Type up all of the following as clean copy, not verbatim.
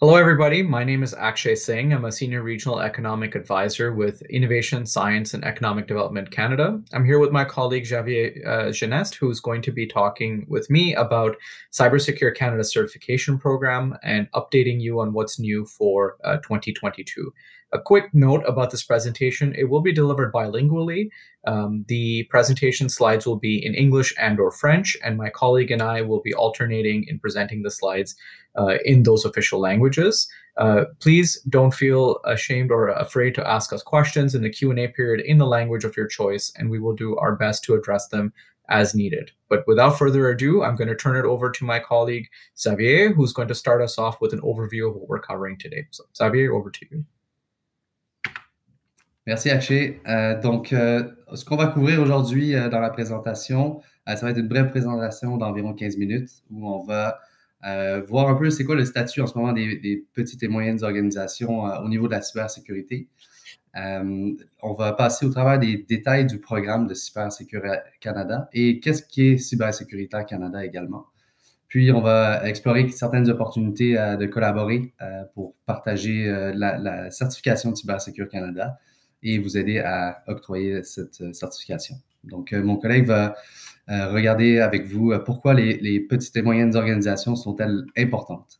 Hello, everybody. My name is Akshay Singh. I'm a Senior Regional Economic Advisor with Innovation, Science, and Economic Development Canada. I'm here with my colleague Xavier Geneste, who's going to be talking with me about Cybersecure Canada certification program and updating you on what's new for 2022. A quick note about this presentation: it will be delivered bilingually. The presentation slides will be in English and/or French, and my colleague and I will be alternating in presenting the slides in those official languages. Please don't feel ashamed or afraid to ask us questions in the Q&A period in the language of your choice, and we will do our best to address them as needed. But without further ado, I'm going to turn it over to my colleague Xavier, who's going to start us off with an overview of what we're covering today. So Xavier, over to you. Merci Akshay. Ce qu'on va couvrir aujourd'hui dans la présentation, ça va être une brève présentation d'environ 15 minutes où on va voir un peu c'est quoi le statut en ce moment des petites et moyennes organisations au niveau de la cybersécurité. On va passer au travers des détails du programme de Cybersécurité Canada et qu'est-ce qui est Cybersécurité Canada également. Puis, on va explorer certaines opportunités de collaborer pour partager la certification de Cybersécurité Canada et vous aider à octroyer cette certification. Donc, mon collègue va regarder avec vous pourquoi les petites et moyennes organisations sont-elles importantes.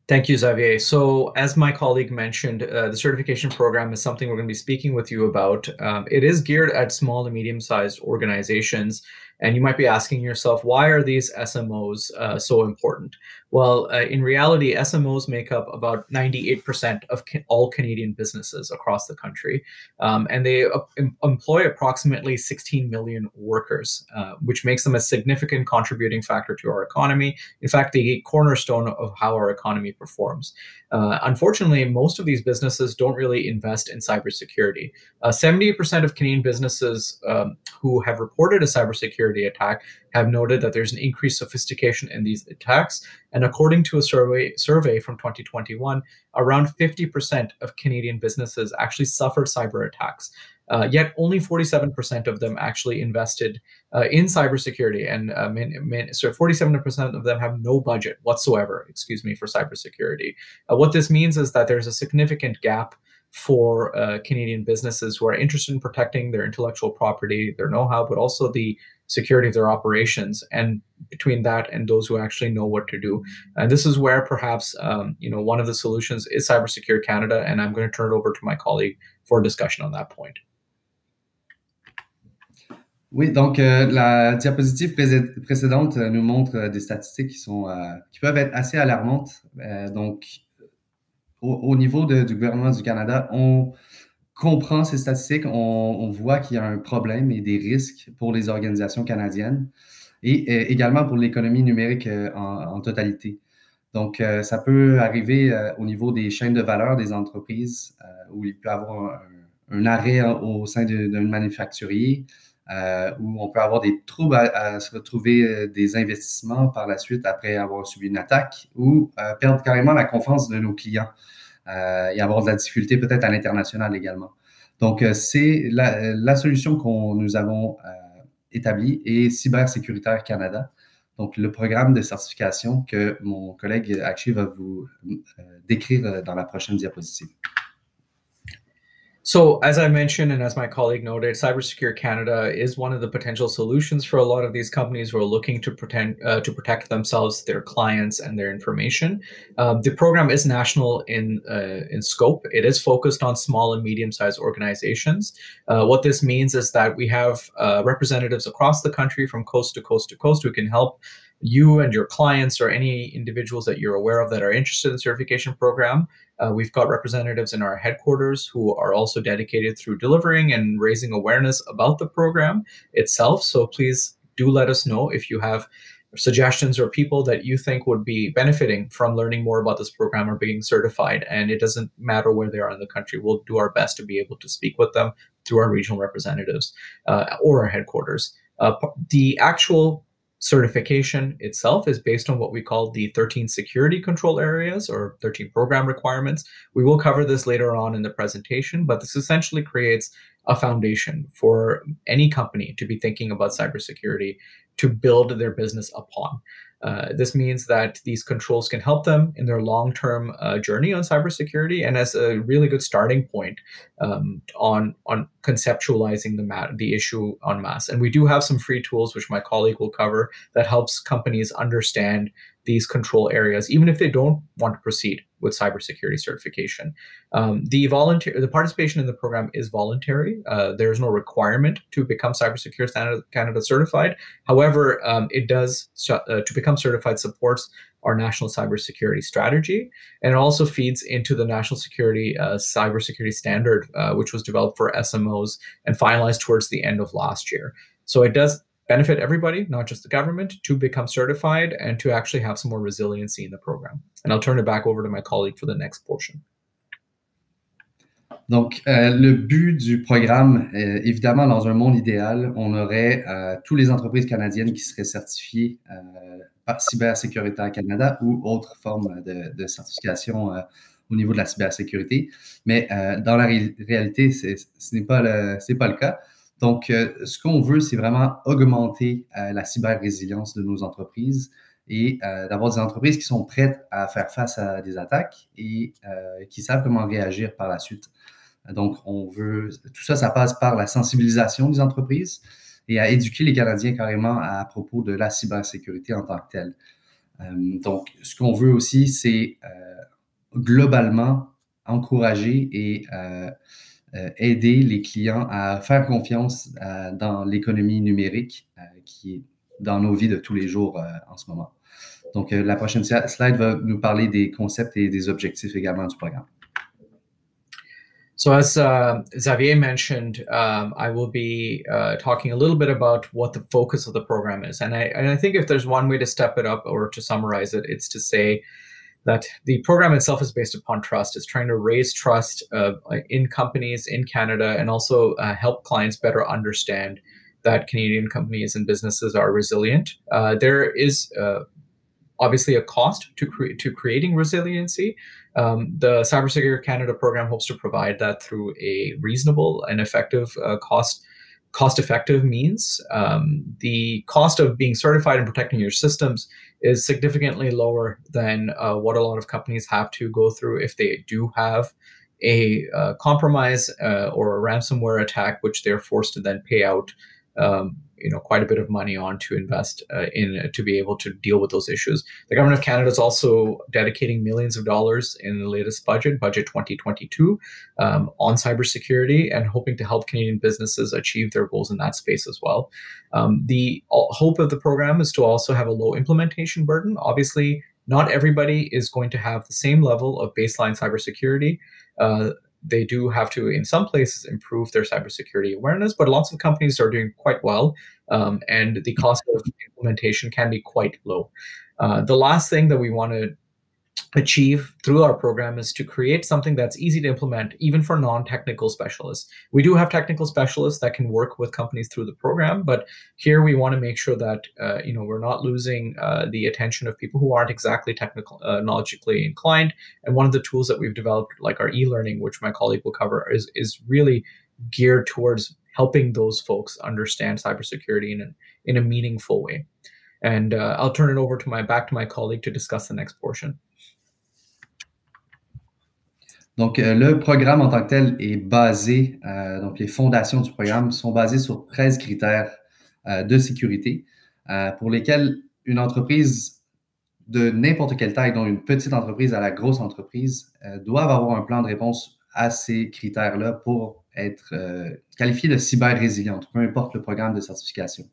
Thank you, Xavier. So as my colleague mentioned, the certification program is something we're going to be speaking with you about. It is geared at small and medium-sized organizations. And you might be asking yourself, why are these SMOs so important? Well, in reality, SMOs make up about 98% of all Canadian businesses across the country. And they employ approximately 16 million workers, which makes them a significant contributing factor to our economy. In fact, the cornerstone of how our economy performs. Unfortunately, most of these businesses don't really invest in cybersecurity. 70% of Canadian businesses who have reported a cybersecurity attack have noted that there's an increased sophistication in these attacks. And according to a survey from 2021, around 50% of Canadian businesses actually suffered cyber attacks. Yet only 47% of them actually invested in cybersecurity, and so 47% of them have no budget whatsoever, for cybersecurity. What this means is that there's a significant gap for Canadian businesses who are interested in protecting their intellectual property, their know-how, but also the security of their operations, and between that and those who actually know what to do. And this is where perhaps one of the solutions is Cybersecure Canada, and I'm going to turn it over to my colleague for a discussion on that point. Oui, donc la diapositive précédente nous montre des statistiques qui peuvent être assez alarmantes. Donc, au niveau du gouvernement du Canada, on comprend ces statistiques, on voit qu'il y a un problème et des risques pour les organisations canadiennes et également pour l'économie numérique en totalité. Donc, ça peut arriver au niveau des chaînes de valeur des entreprises où il peut y avoir un arrêt au sein d'un manufacturier, où on peut avoir des troubles à se retrouver des investissements par la suite après avoir subi une attaque ou perdre carrément la confiance de nos clients et avoir de la difficulté peut-être à l'international également. Donc, c'est la solution nous avons établie est Cybersécuritaire Canada. Donc, le programme de certification que mon collègue Akshay va vous décrire dans la prochaine diapositive. So as I mentioned, and as my colleague noted, Cybersecure Canada is one of the potential solutions for a lot of these companies who are looking to protect themselves, their clients, and their information. The program is national in scope. It is focused on small and medium-sized organizations. What this means is that we have representatives across the country from coast to coast to coast who can help you and your clients or any individuals that you're aware of that are interested in the certification program. We've got representatives in our headquarters who are also dedicated through delivering and raising awareness about the program itself. So please do let us know if you have suggestions or people that you think would be benefiting from learning more about this program or being certified. And it doesn't matter where they are in the country. We'll do our best to be able to speak with them through our regional representatives or our headquarters. The actual certification itself is based on what we call the 13 security control areas or 13 program requirements. We will cover this later on in the presentation, but this essentially creates a foundation for any company to be thinking about cybersecurity to build their business upon. This means that these controls can help them in their long-term journey on cybersecurity, and as a really good starting point on conceptualizing the issue en masse. And we do have some free tools, which my colleague will cover, that helps companies understand these control areas, even if they don't want to proceed with cybersecurity certification. The participation in the program is voluntary. There is no requirement to become Cybersecurity Canada certified. However, it does to become certified supports our national cybersecurity strategy, and it also feeds into the national security cybersecurity standard, which was developed for SMOs and finalized towards the end of last year. So it does benefit everybody, not just the government, to become certified and to actually have some more resiliency in the program. And I'll turn it back over to my colleague for the next portion. Donc, le but du programme, évidemment, dans un monde idéal, on aurait toutes les entreprises canadiennes qui seraient certifiées par Cybersécurité Canada ou autre forme de certification au niveau de la cybersécurité. Mais dans la réalité, ce n'est pas le cas. Donc, ce qu'on veut, c'est vraiment augmenter la cyber-résilience de nos entreprises et d'avoir des entreprises qui sont prêtes à faire face à des attaques et qui savent comment réagir par la suite. Donc, tout ça, ça passe par la sensibilisation des entreprises et à éduquer les Canadiens carrément à propos de la cybersécurité en tant que telle. Donc, ce qu'on veut aussi, c'est globalement encourager et aider les clients à faire confiance dans l'économie numérique qui est dans nos vies de tous les jours en ce moment. Donc, la prochaine slide va nous parler des concepts et des objectifs également du programme. So as Xavier mentioned, I will be talking a little bit about what the focus of the program is. And I think if there's one way to step it up or to summarize it, it's to say that the program itself is based upon trust. It's trying to raise trust in companies in Canada and also help clients better understand that Canadian companies and businesses are resilient. There is obviously a cost to creating resiliency. The Cybersecurity Canada program hopes to provide that through a reasonable and effective cost-effective means. The cost of being certified and protecting your systems is significantly lower than what a lot of companies have to go through if they do have a compromise or a ransomware attack, which they're forced to then pay out quite a bit of money on to invest in to be able to deal with those issues. The government of Canada is also dedicating millions of dollars in the latest budget 2022, on cybersecurity and hoping to help Canadian businesses achieve their goals in that space as well. The hope of the program is to also have a low implementation burden. Obviously, not everybody is going to have the same level of baseline cybersecurity. They do have to, in some places, improve their cybersecurity awareness, but lots of companies are doing quite well, and the cost of implementation can be quite low. The last thing that we want to achieve through our program is to create something that's easy to implement, even for non-technical specialists. We do have technical specialists that can work with companies through the program, but here we want to make sure that we're not losing the attention of people who aren't exactly technologically inclined. And one of the tools that we've developed, like our e-learning, which my colleague will cover, is really geared towards helping those folks understand cybersecurity in a meaningful way. And I'll turn it back to my colleague to discuss the next portion. Donc, le programme en tant que tel est basé, donc les fondations du programme sont basées sur 13 critères de sécurité pour lesquels une entreprise de n'importe quelle taille, dont une petite entreprise à la grosse entreprise, doivent avoir un plan de réponse à ces critères-là pour être qualifiés de cyber-résilientes, peu importe le programme de certification.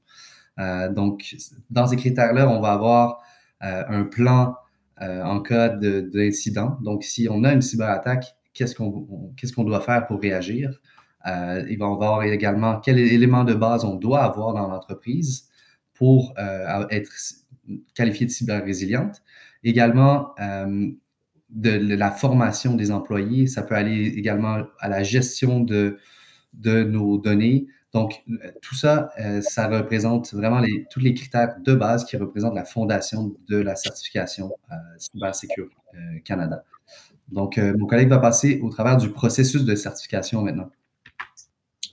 Donc, dans ces critères-là, on va avoir un plan en cas d'incident. Donc, si on a une cyberattaque, qu'est-ce qu'on doit faire pour réagir? On va avoir également quel élément de base on doit avoir dans l'entreprise pour être qualifié de cyber-résiliente. Également, de la formation des employés, ça peut aller également à la gestion de nos données. Donc, tout ça, ça représente vraiment tous les critères de base qui représentent la fondation de la certification Cybersécurité Canada. Donc, mon collègue va passer au travers du processus de certification maintenant.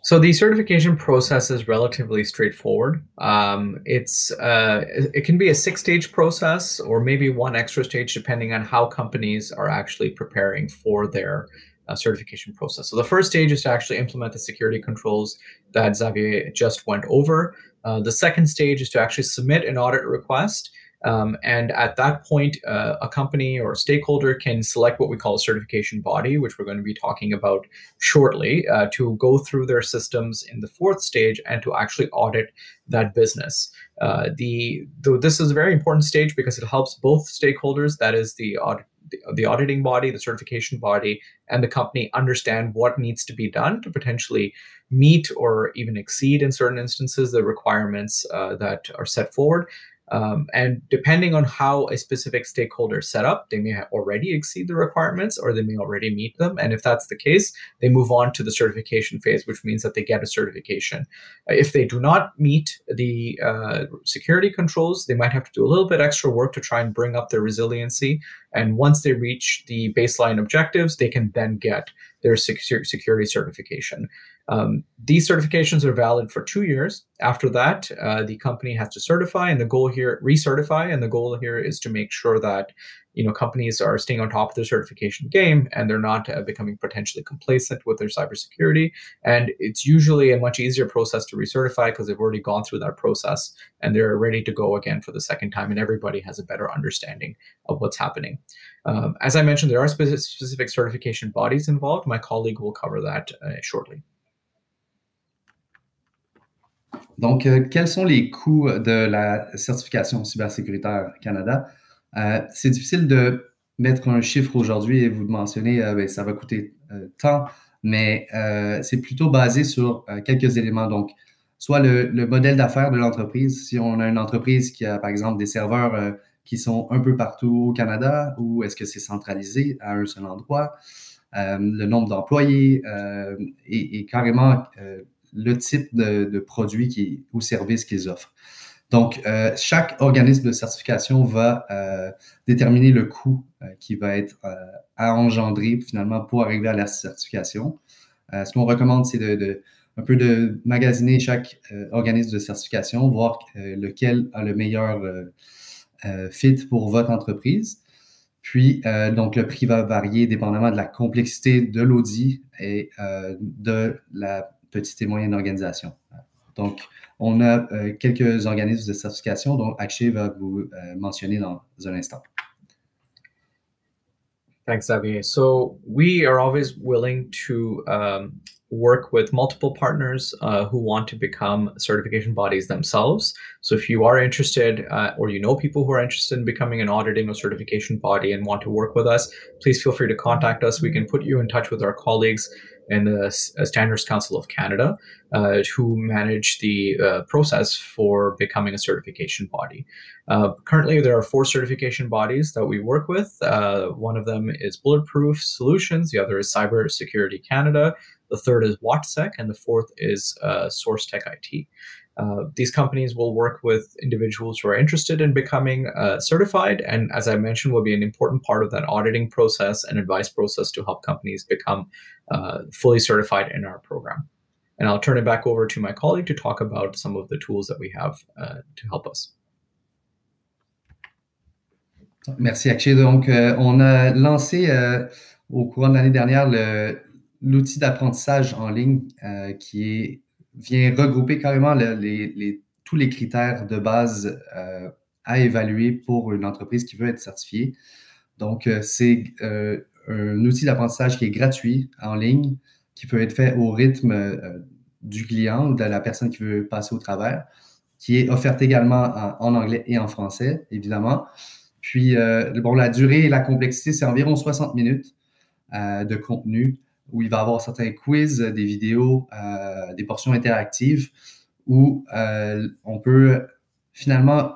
So the certification process is relatively straightforward. It can be a six-stage process or maybe one extra stage depending on how companies are actually preparing for their certification process. So the first stage is to actually implement the security controls that Xavier just went over. The second stage is to actually submit an audit request. And at that point, a company or a stakeholder can select what we call a certification body, which we're going to be talking about shortly, to go through their systems in the fourth stage and to actually audit that business. This is a very important stage because it helps both stakeholders, that is the auditing body, the certification body, and the company understand what needs to be done to potentially meet or even exceed, in certain instances, the requirements that are set forward. And depending on how a specific stakeholder is set up, they may already exceed the requirements or they may already meet them. And if that's the case, they move on to the certification phase, which means that they get a certification. If they do not meet the security controls, they might have to do a little bit extra work to try and bring up their resiliency. And once they reach the baseline objectives, they can then get their security certification. These certifications are valid for 2 years. After that, the company has to certify, and the goal here, recertify, and the goal here is to make sure that companies are staying on top of their certification game and they're not becoming potentially complacent with their cybersecurity. And it's usually a much easier process to recertify because they've already gone through that process and they're ready to go again for the second time, and everybody has a better understanding of what's happening. As I mentioned, there are specific certification bodies involved. My colleague will cover that shortly. Donc, quels sont les coûts de la certification cybersécuritaire Canada? C'est difficile de mettre un chiffre aujourd'hui et vous de mentionner ben, ça va coûter tant, mais c'est plutôt basé sur quelques éléments. Donc, soit le modèle d'affaires de l'entreprise. Si on a une entreprise qui a, par exemple, des serveurs qui sont un peu partout au Canada, ou est-ce que c'est centralisé à un seul endroit? Le nombre d'employés et carrément le type de produit ou service qu'ils offrent. Donc, chaque organisme de certification va déterminer le coût qui va être à engendrer finalement pour arriver à la certification. Ce qu'on recommande, c'est un peu de magasiner chaque organisme de certification, voir lequel a le meilleur fit pour votre entreprise. Puis, donc, le prix va varier dépendamment de la complexité de l'audit et de la petite et moyenne organisation. Donc, on a quelques organismes de certification dont Akshay va vous mentionner dans un instant. Thanks, Xavier. So we are always willing to work with multiple partners who want to become certification bodies themselves. So if you are interested or you know people who are interested in becoming an auditing or certification body and want to work with us, please feel free to contact us. We can put you in touch with our colleagues in the Standards Council of Canada who manage the process for becoming a certification body. Currently, there are 4 certification bodies that we work with. One of them is Bulletproof Solutions, the other is Cybersecurity Canada, the third is WattSec, and the fourth is SourceTech IT. These companies will work with individuals who are interested in becoming certified, and as I mentioned, will be an important part of that auditing process and advice process to help companies become fully certified in our program. And I'll turn it back over to my colleague to talk about some of the tools that we have to help us. Merci Akshay. Donc, on a lancé au courant de l'année dernière l'outil d'apprentissage en ligne qui vient regrouper carrément tous les critères de base à évaluer pour une entreprise qui veut être certifiée. Donc, c'est un outil d'apprentissage qui est gratuit en ligne, qui peut être fait au rythme du client ou de la personne qui veut passer au travers, qui est offerte également en anglais et en français, évidemment. Puis, bon, la durée et la complexité, c'est environ 60 minutes de contenu où il va y avoir certains quiz, des vidéos, des portions interactives où on peut finalement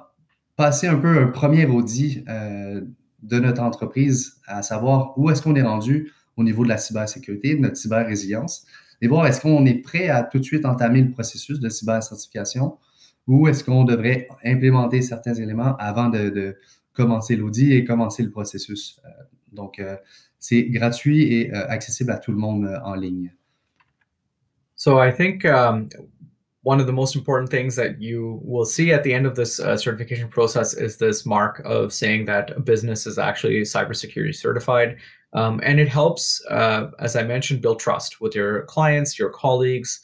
passer un peu un premier audit de notre entreprise, à savoir où est-ce qu'on est rendu au niveau de la cybersécurité, de notre cyber-résilience, et voir est-ce qu'on est prêt à tout de suite entamer le processus de cyber-certification ou est-ce qu'on devrait implémenter certains éléments avant de commencer l'audit et commencer le processus. Donc, c'est gratuit et accessible à tout le monde en ligne. So I think one of the most important things that you will see at the end of this certification process is this mark of saying that a business is actually cybersecurity certified. And it helps, as I mentioned, build trust with your clients, your colleagues,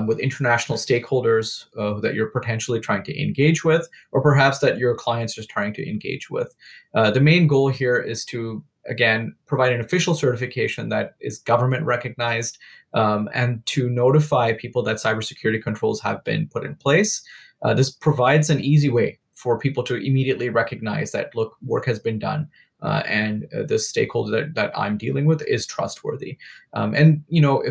with international stakeholders that you're potentially trying to engage with, or perhaps that your clients are trying to engage with. The main goal here is to, again, provide an official certification that is government recognized, and to notify people that cybersecurity controls have been put in place. This provides an easy way for people to immediately recognize that, look, work has been done, and the stakeholder that I'm dealing with is trustworthy. And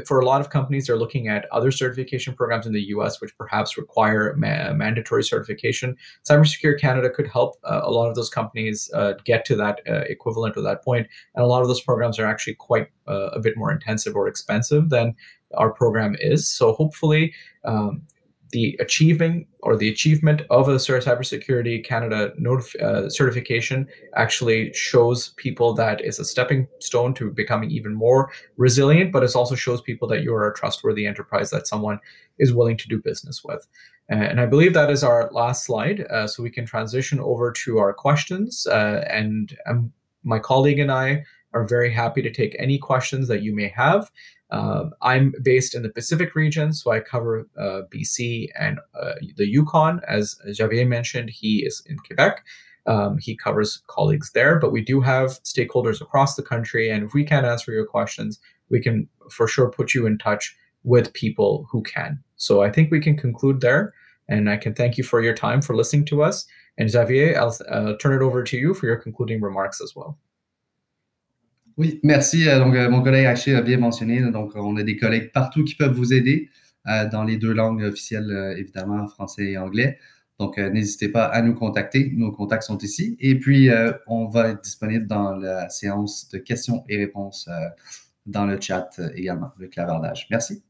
for a lot of companies, they're looking at other certification programs in the U.S. which perhaps require mandatory certification. Cybersecure Canada could help a lot of those companies get to that equivalent of that point. And a lot of those programs are actually quite a bit more intensive or expensive than our program is. So hopefully, the achievement of a Cybersecurity Canada certification actually shows people that it's a stepping stone to becoming even more resilient, but it also shows people that you're a trustworthy enterprise that someone is willing to do business with. And I believe that is our last slide, so we can transition over to our questions. And my colleague and I are very happy to take any questions that you may have. I'm based in the Pacific region, so I cover BC and the Yukon. As Javier mentioned, he is in Quebec. He covers colleagues there, but we do have stakeholders across the country. And if we can't answer your questions, we can for sure put you in touch with people who can. So I think we can conclude there. And I can thank you for your time for listening to us. And Xavier, I'll turn it over to you for your concluding remarks as well. Oui, merci. Donc, mon collègue Akshay a bien mentionné, donc on a des collègues partout qui peuvent vous aider dans les deux langues officielles, évidemment, français et anglais. Donc, n'hésitez pas à nous contacter. Nos contacts sont ici. Et puis, on va être disponible dans la séance de questions et réponses dans le chat également, le clavardage. Merci.